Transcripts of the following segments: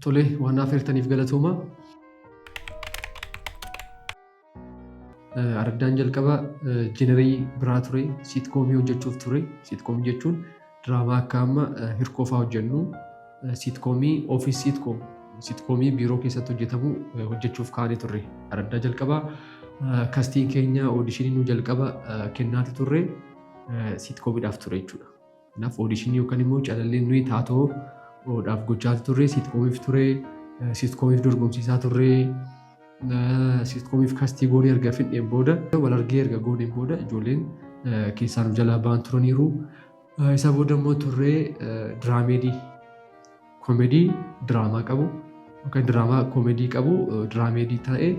Tole waan affeertaniif galatooma. Araddaan jalqaba jenerii biraa ture siitkoomii hojjechuuf ture. Siitkoomii jechuun diraamaa akka amma hirkoofaa hojjennu siitkoomii ofiis siitkoomii biiroo keessatti hojjetamu hojjechuuf kaanee turre. Araddaa jalqaba kastiin keenya oodishinii nu jalqaba kennaati turre siitkoomidhaaf ture jechuudha. Kanaaf oodishinii yookaan immoo calalleen nuyi taatoodhaaf gochaati turre siitkoomiif ture. Siitkoomiif dorgomsiisaa turre. Siitkoomiif kastii goonee erga fidneen booda wal argee erga gooneen booda ijoolleen keessaa nu jalaa ba'an turaniiru. Isa booda immoo turree diraameedii koomedii diraamaa qabu yookaan diraamaa koomedii qabu diraameedii ta'ee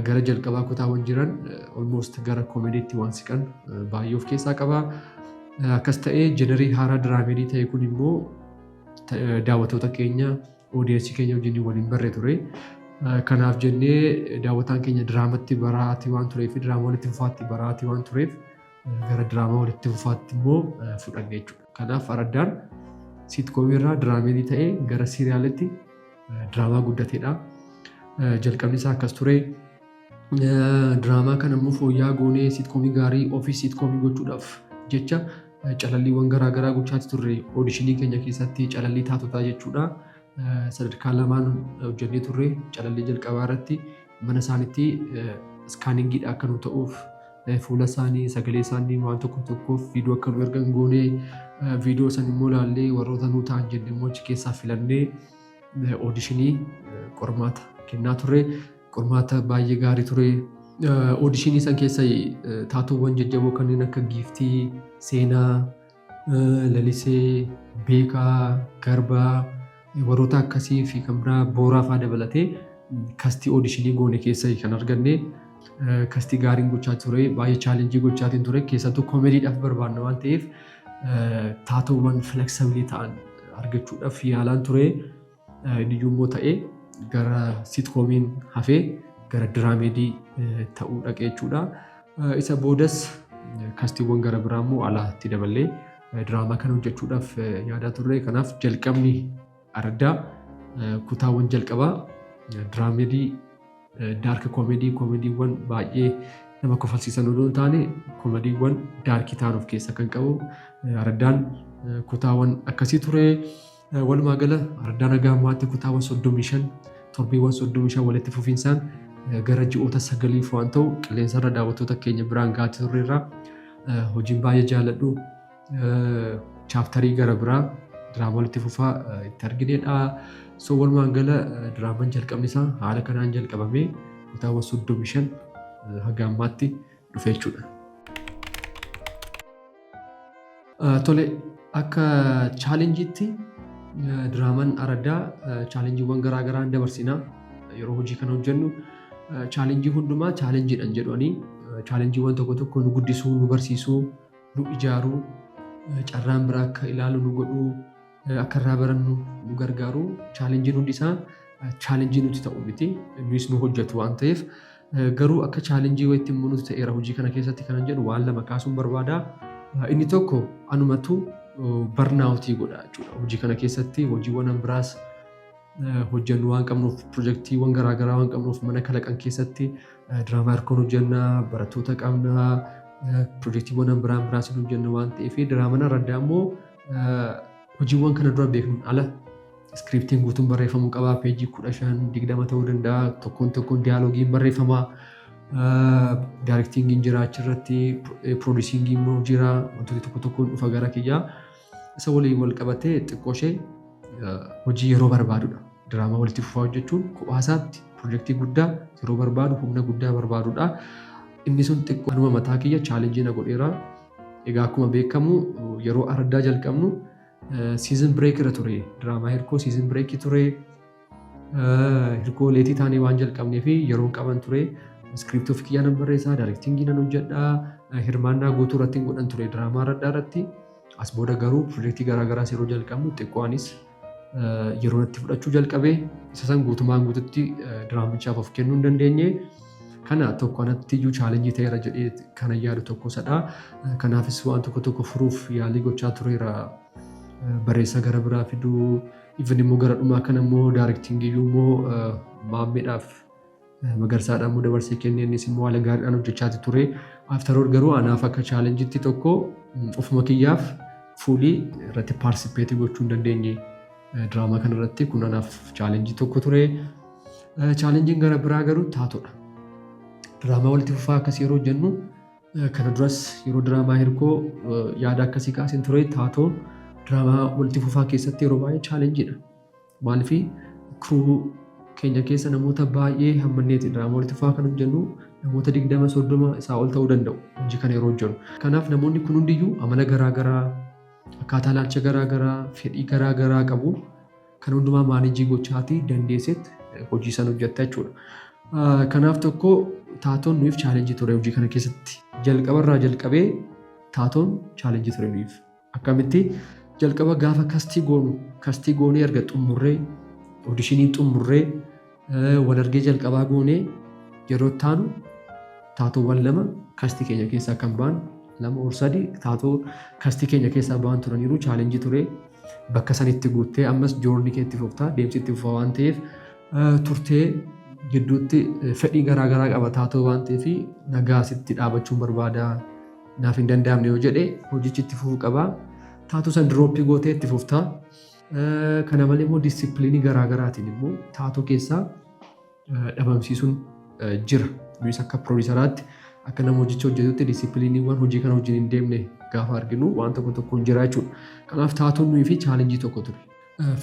gara jalqabaa kutaawwan jiran almost gara koomediitti waan siqan baay'ee of keessaa qaba. Akkas ta'ee jenerii haaraa diraameedii ta'e kun immoo daawwattoota keenya oodiyensii keenya wajjin waliin barree ture. Kanaaf jennee daawwataan keenya diraamatti baraatii waan tureef diraamaa walitti fufaatti baraatii waan tureef gara diraamaa walitti fufaatti immoo fudhanne jechuudha. Kanaaf araddaan siitkoomii irraa diraameedii ta'ee gara siiriyaalitti diraamaa guddateedha. Jalqabni isaa akkas ture. Diraamaa kana immoo fooyya'aa goonee siitkoomii gaarii ofii siitkoomii gochuudhaaf jecha calalliiwwan garaagaraa gochaati turre. Oodishinii keenya keessatti calallii taatotaa jechuudha. Sadarkaa lamaan hojjennee turre calallii jalqabaa irratti mana isaaniitti iskaaningiidha akka nu ta'uuf fuula isaanii sagalee isaanii waan tokko tokkoof viidiyoo akka nu ergan goonee viidiyoo san immoo ilaallee warroota nu ta'an jennee immoo achi keessaa filannee oodishinii qormaata kennaa turre. Qormaata baay'ee gaarii ture. Oodishinii san keessa taatoowwan jajjaboo kanneen akka giiftii, seenaa, lalisee, beekaa, garbaa warroota akkasii fi kan biraa booraa fa'aa dabalatee kastii oodishinii goone keessa kan arganne kastii gaariin gochaa ture. Baay'ee chaalenjii gochaatiin ture. Keessattuu koomediidhaaf barbaanna waan ta'eef taatoowwan fleksabilii ta'an argachuudhaaf yaalaan ture. Inni immoo ta'ee gara siitkoomiin hafee gara diraameedii ta'uu dhaqee jechuudha. Isa boodas kastiiwwan gara biraa immoo alaatti daballee diraamaa kana hojjechuudhaaf yaadaa turre. Kanaaf jalqabni araddaa kutaawwan jalqabaa diraameedii daark koomediiwwan baay'ee nama kofalsiisan odoo hin taane koomediiwwan daarkii ta'an of keessa kan qabu araddaan kutaawwan akkasii ture. Walumaa gala araddaan nagaa ammaatti kutaawwan 35 torbeewwan 35 walitti fufiinsaan gara ji'oota 9 waan ta'u qilleensarra daawwattoota keenya biraan gahaa turreerra. Hojiin baay'ee jaalladhu chaaptarii gara biraa diraamaa walitti fufaa itti argineedha. So walumaa gala diraamaan jalqabni isaa haala kanaan jalqabamee kutaawwan 35 haga ammaatti dhufe jechuudha. Tole akka chaalenjiitti diraamaan araddaa chaalenjiiwwan garaagaraa dabarsinaa. Yeroo hojii kana hojjennu chaalenjii hundumaa chaalenjiidhaan jedhanii chaalenjiiwwan tokko tokko nu guddisuu, nu barsiisuu, nu ijaaruu, carraan biraa akka ilaalu nu godhuu, akka irraa barannu nu gargaaru. Chaalenjiin hundi isaa chaalenjii nuti ta'u miti. Nuyis nu hojjetu waan ta'eef garuu akka chaalenjii wayitti immoo nuti ta'eera hojii kana keessatti kanan jedhu waan lama kaasuun barbaada. Inni tokko anumatu barnaawutii godha jechuudha. Hojii kana keessatti hojiiwwan biraas hojjennu waan qabnuuf pirojektiiwwan garaagaraa waan qabnuuf mana kalaqan keessatti diraamaa hirkoon hojjennaa, barattoota qabnaa, pirojektiiwwan biraas hojjenna waan ta'eef diraamaan araddaa immoo hojiiwwan kana dura beeknuun ala iskiriptiin guutuun barreeffamuu qaba. Peejii 15-20 ta'uu danda'a. Tokkoon diyaaloogiin barreeffama. Daayirektiingiin jira achirratti, piroodiisiingiin immoo jira. Wantoonni tokko tokkoon dhufa gara kiyyaa. Isa waliin wal qabatee xiqqoo ishee hojii yeroo barbaadudha. Diraamaa walitti fufaa hojjechuun kophaasaatti pirojektii guddaa yeroo barbaadu humna guddaa barbaadudha. Inni sun xiqqoo anuma mataa kiyya chaalenjii na godheera. Egaa akkuma beekamu yeroo araddaa jalqabnu season break irra ture. Diraamaa hirkoo season break ture. Hirkoo leetii taanee waan jalqabnee fi yeroo qaban ture. Iskiriptii of kiyyaan barreessaa, daayirektiingii nan hojjedhaa, hirmaannaa guutuu irratti hin godhan ture diraamaa araddaa irratti. As booda garuu pirojektii garaagaraas yeroo jalqabnu xiqqoonis yeroo natti fudhachuu jalqabee isa san guutumaan guututti diraamichaaf of kennuu hin dandeenye. Kana tokko anatti iyyuu chaalenjii ta'eera jedhee kana yaadu tokko sadhaa. Kanaafis waan tokko tokko furuuf yaalii gochaa tureera. Barreessaa gara biraa fiduu, Even immoo gara dhumaa kana immoo daarektingii immoo maammeedhaaf magarsaadhaan immoo dabarsee kennee innis immoo haala gaariidhaan hojjechaati ture. After all garuu anaaf akka chaalenjiitti tokko ofuma kiyyaaf fuulii irratti paartisipeetii gochuu hin dandeenye diraamaa kana irratti kun anaaf chaalenjii tokko ture. Chaalenjiin gara biraa garuu taatoodha. Diraamaa walitti fufaa akkasii yeroo jennu kana duras yeroo diraamaa hirkoo yaada akkasii kaasin ture. Taatoon diraamaa walitti fufaa keessatti yeroo baay'ee chaalenjiidha. Maaliif kiruu keenya keessa namoota baay'ee hammanneeti. Diraamaa walitti fufaa kan hojjennu namoota 20-30 isaa ol ta'uu danda'u hojii kana yeroo hojjennu. Kanaaf namoonni kun hundiyyuu amala garaagaraa, akkaataa ilaalcha garaagaraa, fedhii garaagaraa qabu. Kan hundumaa maanejii gochaatii dandeessetti hojii sana hojjetta jechuudha. Kanaaf tokko taatoon nuuf chaalenjii ture hojii kana keessatti. Jalqabarraa jalqabee taatoon chaalenjii ture nuuf. Akkamitti jalqaba gaafa kastii goonee erga xumurree, oodishinii xumurree, wal argee jalqabaa goonee yeroo taanu taatoowwan 2 kastii keenya keessaa kan ba'an 2 or 3 taatoo kastii keenya keessaa ba'an turaniiru chaalenjii ture. Bakka sanitti guuttee ammas joornii kee itti fuftaa, deemsi itti fufaa waan ta'eef turtee gidduutti fedhii garaagaraa qaba taatoo waan ta'eef nagaa sitti dhaabachuun barbaada. Naaf hin danda'amne yoo jedhe hojichi itti fufuu qaba. Taatoo san dirooppii gootee itti fuftaa. Kana malee immoo diisippiliinii garaagaraatiin immoo taatoo keessaa dhabamsiisuun jira. Nuyi akka piroodiisaraatti akka nama hojicha hojjetutti diisippiliiniiwwan hojii kana wajjin hin deemne gaafa arginu waan tokko hin jira jechuudha. Kanaaf taatoon nuyi fi chaalenjii tokko ture.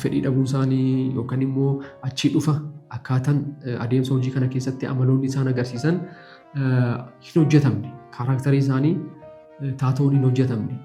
Fedhii dhabuun isaanii yookaan immoo achii dhufa akkaataan adeemsa hojii kana keessatti amaloonni isaan agarsiisan hin hojjetamne. Kaaraaktarii isaanii taatoon hin hojjetamne.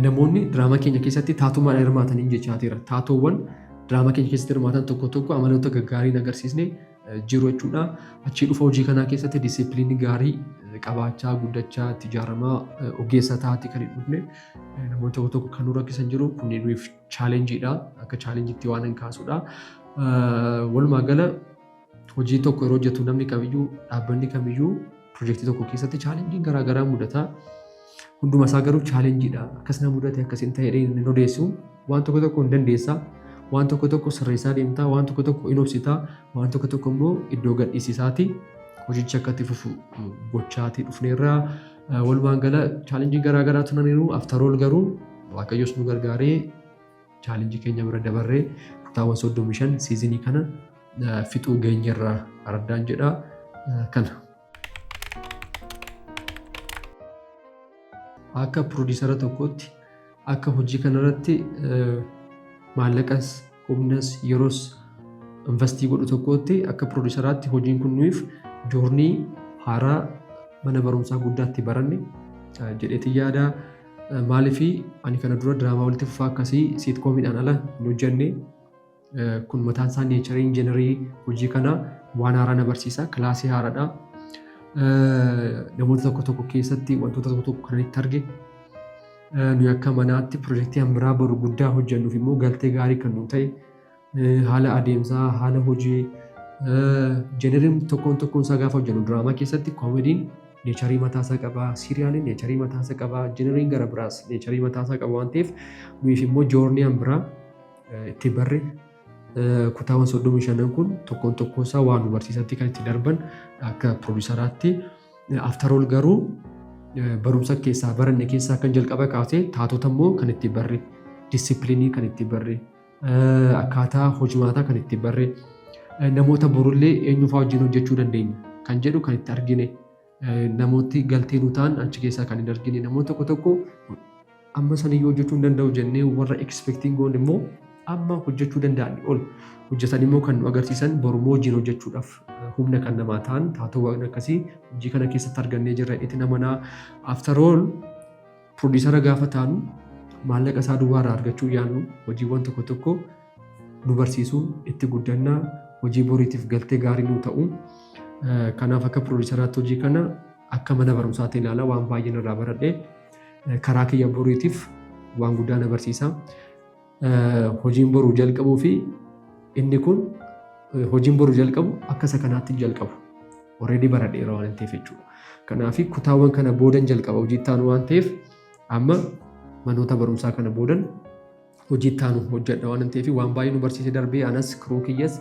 Namoonni diraamaa keenya keessatti taatumaan hirmaatanii jechaatiira. Taatoowwan diraamaa keenya keessatti hirmaatan tokko amaloota gaggaarii hin agarsiisne jiru jechuudha. Achii dhufa hojii kanaa keessatti diisippiliinii gaarii qabaachaa, guddachaa, itti ijaaramaa, ogeessa taati kan hin dhufne namoota tokko kan nu rakkisan jiru. Kunneen nuuf chaalenjiidha. Akka chaalenjiitti waan hin kaasudha. Walumaa gala hojii tokko yeroo hojjetu namni kamiyyuu, dhaabbanni kamiyyuu piroojeektii tokko keessatti chaalenjiin garaagaraa mudata. Hunduma isaa garuu chaalenjiidha. Akkasuma mudate akkasiin ta'ee hin odeessu. Waan tokko hin dandeessaa. Waan tokko sirreessaa deemtaa. Waan tokko hin obsitaa. Waan tokko immoo iddoo gadhiisisaati. Hojichi akka itti fufu gochaatii dhufneerraa. Walumaa gala chaalenjii garaagaraa turaniiru. After all garuu Waaqayyoos nu gargaaree chaalenjii keenya bira dabarree kutaawwan 35 siizinii kana fixuu geenyerraa araddaan jedha kana. Akka piroodiisara tokkootti akka hojii kanarratti maallaqas, humnas, yeroos investii godhu tokkootti akka piroodiisaraatti hojiin kun nuuf joornii haaraa mana barumsaa guddaatti baranne jedheeti yaada. Maaliif ani kana dura diraamaa walitti fufaa akkasii siitkoomidhaan ala hin hojjenne. Kun mataan isaa neecharii injiinarii hojii kana waan haaraa na barsiisa. Kilaasii haaraadha. Namoota tokko keessatti wantoota tokko kan itti arge. Nuyi akka manaatti piroojeektii biraa boru guddaa hojjennuuf immoo galtee gaarii kan nu ta'e haala adeemsaa, haala hojii jeneriin tokkoon isaa gaafa hojjennu diraamaa keessatti koomediin neecharii mataasaa qaba, siiriyaaliin neecharii mataasaa qaba, jeneriin gara biraas neecharii mataasaa qaba waan ta'eef nuyiif immoo joornii biraa itti barre kutaawwan 35 kun tokkoon isaa waan nu barsiisatti kan itti darban akka piroodiisaraatti. After all garuu barumsa keessaa baranne keessaa kan jalqaba kaasee taatota immoo kan itti barre, diisippiliinii kan itti barre, akkaataa hojimaataa kan itti barre, namoota borullee eenyufaa wajjin hojjechuu dandeenya kan jedhu kan itti argine, namooti galtee nu ta'an achi keessaa kan hin argine, namoota tokko amma saniyyuu hojjechuu hin danda'u jennee warra expecting goon immoo amma hojjechuu danda'an ol hojjetan immoo kan nu agarsiisan borumoo hojiin hojjechuudhaaf humna kan namaa ta'an taatoowwan akkasii hojii kana keessatti argannee jirra. Itti namanaa after all piroodiisara gaafa taanu maallaqa isaa duwwaarraa argachuu yaannu hojiiwwan tokko nu barsiisuu itti guddannaa hojii boriitiif galtee gaarii nu ta'u. Kanaaf akka piroodiisaraatti hojii kana akka mana barumsaatti ilaala waan baay'een irraa baradhe karaa kiyya boriitiif waan guddaa na barsiisa. Hojiin boruu jalqabuu fi inni kun hojiin boruu jalqabu akka isa kanaatti jalqabu already baradheera waan ta'eef jechuudha. Kanaaf kutaawwan kana boodan jalqaba hojii taanu waan ta'eef amma manoota barumsaa kana boodan hojii ittaanu hojjedha waan ta'eef waan baay'ee nu barsiisee darbee anas kiruu kiyyas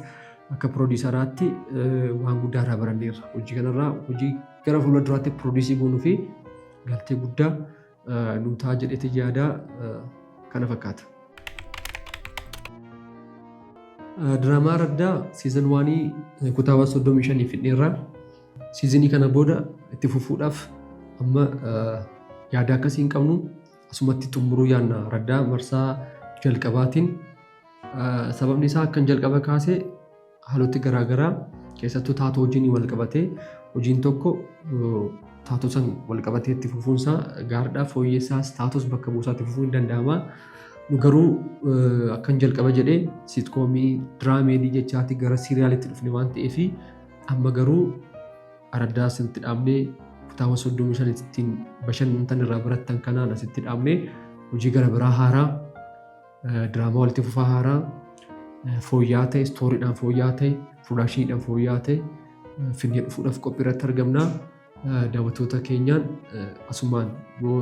akka piroodiisaraatti waan guddaa irraa baranneerra. Hojii kanarraa hojii gara fuula duraatti piroodiisii goonuu fi galtee guddaa nu ta'a jedheeti yaada kana fakkaata. Diraamaa Araddaa siizin 1 kutaa 35 fidheerra. Siizinii kana booda itti fufuudhaaf amma yaada akkasii hin qabnu asumatti xumuruu yaadna Araddaa marsaa jalqabaatiin. Sababni isaa akkan jalqaba kaasee haaloti garaagaraa keessattuu taatoo wajjin wal qabatee hojiin tokko taatoo san wal qabatee itti fufuunsaa gaariidhaa fooyyessaas taatoos bakka buusaatti fufuu hin danda'ama. Nu garuu akkan jalqaba jedhee siitkoomii diraameedii jechaatti gara siiriyaalitti dhufne waan ta'eef amma garuu Araddaa asitti dhaabnee kutaa 35 ittiin bashannantan irraa barattan kanaan asitti dhaabnee hojii gara biraa haaraa diraamaa walitti fufaa haaraa fooyya'aa ta'e istooriidhaan fooyya'aa ta'e piroodakshiiniidhaan fooyya'aa ta'e finnee dhufuudhaaf qophii irratti argamna. Daawwattoota keenyaan asumaan yoo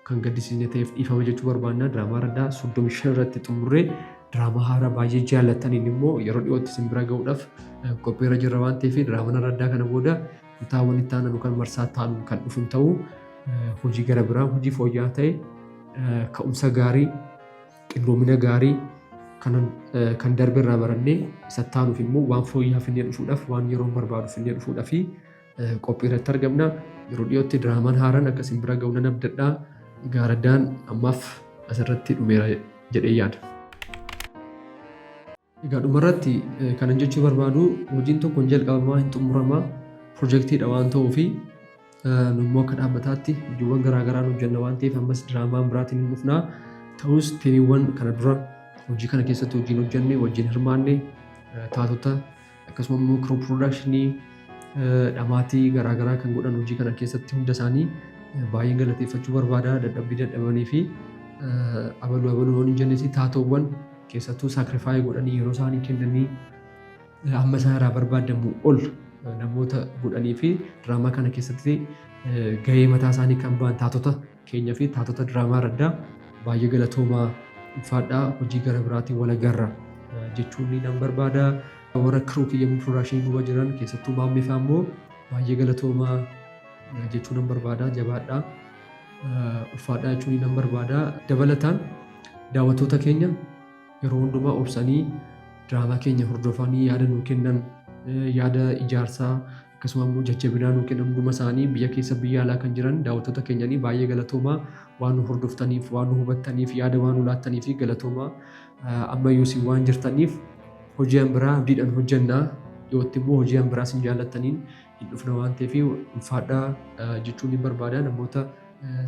kan gaddisiisne ta'eef dhiifama jechuu barbaanna. Diraamaa Araddaa 35 irratti xumurree diraamaa haaraa baay'ee jaallattaniin immoo yeroo dhiyootti isin bira ga'uudhaaf qophii irra jirra waan ta'eef diraamaan Araddaa kana booda kutaawwan itti aananu kan marsaa ta'an kan dhufu ta'uu hojii gara biraa hojii fooyya'aa ta'e ka'umsa gaarii qindoomina gaarii kan darbe irraa barannee isa taanuuf immoo waan fooyya'aa finnee dhufuudhaaf waan yeroo barbaadu finnee dhufuudhaaf qophii irratti argamna. Yeroo dhiyootti diraamaan haaraan akka isin bira ga'u nan abdadhaa. Araddaan ammaaf asirratti dhumeera jedhee yaada. Egaa dhumarratti kanan jechuu barbaadu hojiin tokko hin jalqabamaa hin xumuramaa piroojeektiidha waan ta'uuf immoo akka dhaabbataatti hojiiwwan garaagaraa hojjenna waan ta'eef ammas diraamaan biraatiin hin dhufnaa. Ta'us teemiiwwan kana dura hojii kana keessatti hojiin hojjenne wajjin hirmaanne taatota akkasuma immoo kiruu piroodakshinii dhamaatii garaagaraa kan godhan hojii kana keessatti hunda isaanii baay'een galateeffachuu barbaada. Dadhabbii dadhabanii fi abaluu hin jennes taatoowwan keessattuu saakrifaayii godhanii yeroo isaanii kennanii amma isaan irraa barbaadamu ol namoota godhanii fi diraamaa kana keessatti gahee mataa isaanii kan ba'an taatota keenyaa fi taatota diraamaa Araddaa baay'ee galatoomaa ulfaadhaa. Hojii gara biraatiin wal agarra jechuun nan barbaada. Warra kiruu kiyyamuu piroodakshinii duuba jiran keessattuu maammeefaa immoo baay'ee galatoomaa jechuun nan barbaada. Jabaadhaa ulfaadhaa jechuun nan barbaada. Dabalataan daawwattoota keenya yeroo hundumaa obsanii diraamaa keenya hordofanii yaada nuu kennan yaada ijaarsaa akkasuma immoo jajjabinaa nuu kennan hunduma isaanii biyya keessa biyya alaa kan jiran daawwattoota keenyanii baay'ee galatoomaa waan nu hordoftaniif waan nu hubattaniif yaada waan nu laattaniif galatoomaa. Ammayyuu isin waan jirtaniif hojii biraa abdiidhaan hojjennaa dhiyootti immoo hojii biraa isin jaallattaniin hin dhufna waan ta'eef ulfaadhaa jechuun ni barbaada. Namoota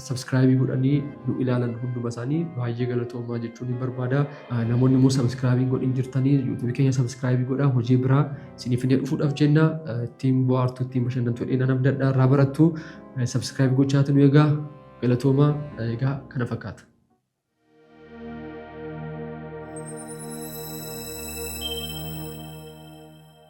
sabskraayibii godhanii nu ilaalan hunduma isaanii baay'ee galatoomaa jechuun ni barbaada. Namoonni immoo sabskraayibii godhin jirtanii yuutuubii keenya sabskraayibii godhaa hojii biraa isiniif illee dhufuudhaaf jenna. Ittiin bohaartuu ittiin bashannantu jedhee nan abdadhaa irraa barattu sabskraayibii gochaatu nu eegaa galatoomaa egaa kana fakkaata.